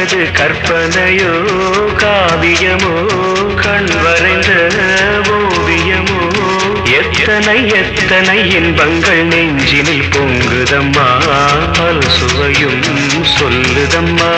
இது கற்பனையோ காவியமோ கண் வரைந்த ஓவியமோ எத்தனை எத்தனை இன்பங்கள் நெஞ்சினில் பொங்குதம்மா பல் சுவையும் சொல்லுதம்மா